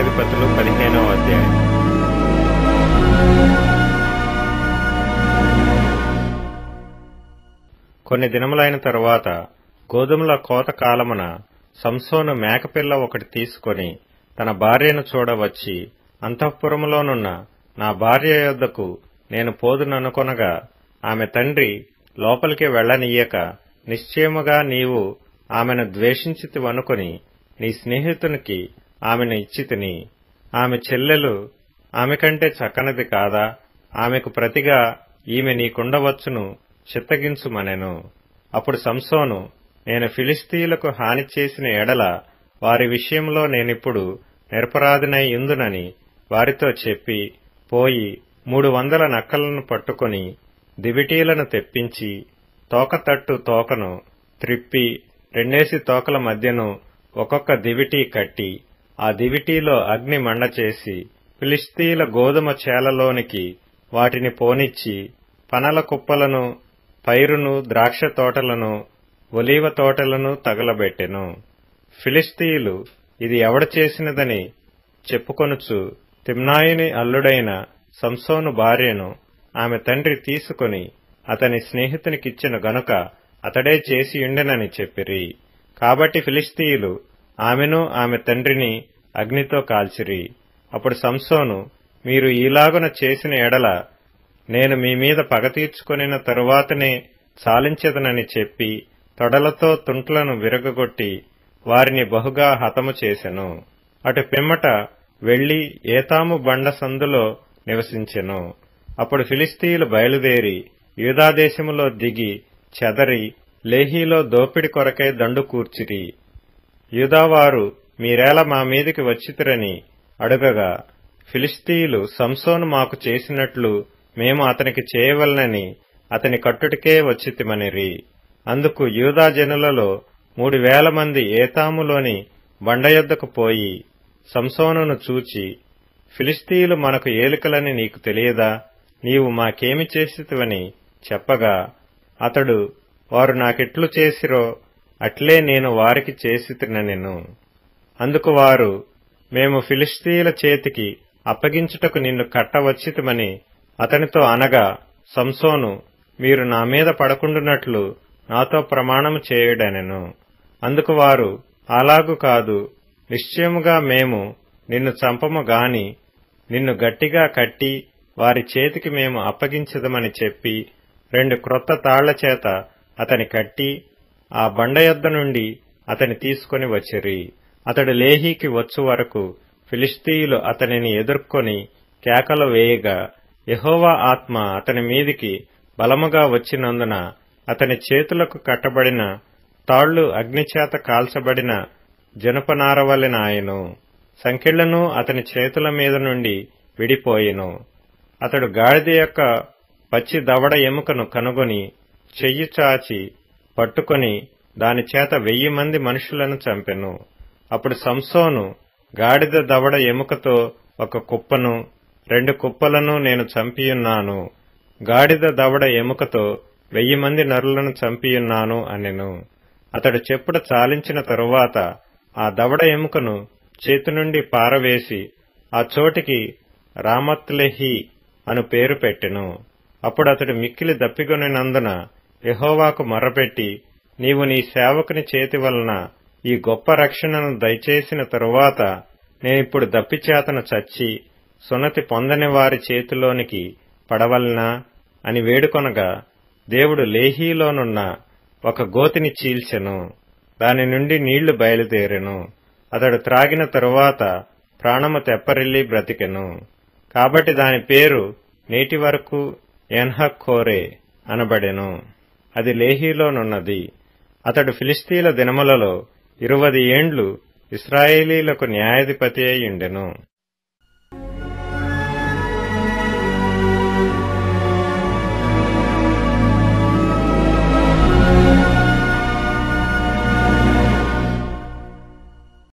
న్యాయాధిపతులు 15వ అధ్యాయం. కొన్ని దినములైన తరువాత గోధుమల కోత కాలమున సంసోను మేకపిల్ల ఒకటి తీసుకొని తన భార్యను చూడవచ్చి, అంతఃపురములోనున్న నా భార్య యొద్దకు నేను పోదుననుకొనగా ఆమె తండ్రి లోపలికి వెళ్లనీయక, నిశ్చయముగా నీవు ఆమెను ద్వేషించితివనుకొని నీ స్నేహితునికి ఆమెను ఇచ్చితిని. ఆమె చెల్లెలు ఆమె కంటే చక్కనిది కాదా? ఆమెకు ప్రతిగా ఈమె నీకుండవచ్చును, చిత్తగించుమనెను. అప్పుడు సంసోను, నేను ఫిలిష్తీయులకు హాని చేసిన ఎడల వారి విషయంలో నేనిప్పుడు నిరపరాధినై యుందునని వారితో చెప్పి, పోయి 300 నక్కలను పట్టుకొని దివిటీలను తెప్పించి తోకతట్టు తోకను త్రిప్పి 2 తోకల మధ్యను ఒక్కొక్క దివిటీ కట్టి ఆ దివిటీలో అగ్ని మండచేసి ఫిలిష్తీయుల గోధుమ చేలలోనికి వాటిని పోనిచ్చి పనల కుప్పలను, పైరును, ద్రాక్ష తోటలను, ఒలీవ తోటలను తగలబెట్టెను. ఫిలిష్తీయులు ఇది ఎవడ చేసినదని చెప్పుకొనుచు తిమ్నాయుని అల్లుడైన సంసోను భార్యను ఆమె తండ్రి తీసుకొని అతని స్నేహితునికిచ్చిన గనుక అతడే చేసియుండెనని చెప్పిరి. కాబట్టి ఫిలిష్తీయులు ఆమెను ఆమె తండ్రిని అగ్నితో కాల్చిరి. అప్పుడు సంసోను, మీరు ఈలాగున చేసిన ఎడల నేను మీ మీద పగ తీర్చుకొనిన తరువాతనే చాలించెదనని చెప్పి తొడలతో తుంట్లను విరగగొట్టి వారిని బహుగా హతము చేసెను. అటు పిమ్మట వెళ్లి ఏతాము బండ సందులో నివసించెను. అప్పుడు ఫిలిష్తీయులు బయలుదేరి యూదాదేశములో దిగి చెదరి లేహీలో దోపిడి కొరకై దండు కూర్చిరి. యూదావారు మీరేలా మా మీదికి వచ్చితిరని అడుగగా, ఫిలిష్తీయులు సంసోను మాకు చేసినట్లు మేము అతనికి చేయవలనని అతని కట్టుటికే వచ్చితిమనిరి. అందుకు యూదా జనులలో 3000 మంది ఏతాములోని బండ యొద్దకు పోయి సంసోనును చూచి, ఫిలిష్తీయులు మనకు ఏలికలని నీకు తెలియదా? నీవు మాకేమి చేసితివని చెప్పగా, అతడు వారు నాకెట్లు చేసిరో అట్లే నేను వారికి చేసితినెను. అందుకు వారు, మేము ఫిలిష్తీయుల చేతికి అప్పగించుటకు నిన్ను కట్టవచ్చితిమని అతనితో అనగా, సంసోను, మీరు నా మీద పడకుండునట్లు నాతో ప్రమాణము చేయుడనెను. అందుకు వారు, అలాగు కాదు, నిశ్చయముగా మేము నిన్ను చంపము గాని నిన్ను గట్టిగా కట్టి వారి చేతికి మేము అప్పగించదమని చెప్పి 2 క్రొత్త తాళ్ల చేత అతని కట్టి ఆ బండ యొద్ద నుండి అతని తీసుకొని వచ్చిరి. అతడు లేహీకి వచ్చు వరకు ఫిలిష్తీయులు అతనిని ఎదుర్కొని కేకలు వేయగా, యెహోవా ఆత్మ అతని మీదికి బలముగా వచ్చినందున అతని చేతులకు కట్టబడిన తాళ్లు అగ్నిచేత కాల్చబడిన జనపనారవలెనాయెను. సంకెళ్లను అతని చేతుల మీద నుండి విడిపోయెను. అతడు గాడిద యొక్క పచ్చి దవడ ఎముకను కనుగొని చెయ్యి చాచి పట్టుకొని దాని చేత 1000 మంది మనుషులను చంపెను. అప్పుడు సంసోను, గాడిద దవడ ఎముకతో 1 కుప్పను 2 కుప్పలను నేను చంపియున్నాను, గాడిద దవడ ఎముకతో 1000 మంది నరులను చంపియున్నాను అనెను. అతడు చెప్పుట చాలించిన తరువాత ఆ దవడ ఎముకను చేతి నుండి పారవేసి ఆ చోటికి రామత్లెహీ అను పేరు పెట్టెను. అప్పుడు అతడు మిక్కిలి దప్పిగొనినందున యెహోవాకు మొర్రపెట్టి, నీవు నీ సేవకుని చేతి వలన ఈ గొప్ప రక్షణను దయచేసిన తరువాత నేనిప్పుడు దప్పిచేతను చచ్చి సున్నతి పొందని వారి చేతిలోనికి పడవలనా అని వేడుకొనగా, దేవుడు లేహీలోనున్న 1 గోతిని చీల్చెను. దాని నుండి నీళ్లు బయలుదేరెను. అతడు త్రాగిన తరువాత ప్రాణము తెప్పరిల్లి బ్రతికెను. కాబట్టి దాని పేరు నేటి వరకు ఎన్హక్కోరే అనబడెను. అది లేహీలోనున్నది. అతడు ఫిలిష్తీయుల దినములలో 20 ఏండ్లు ఇశ్రాయేలీలకు న్యాయాధిపతి అయి ఉండెను.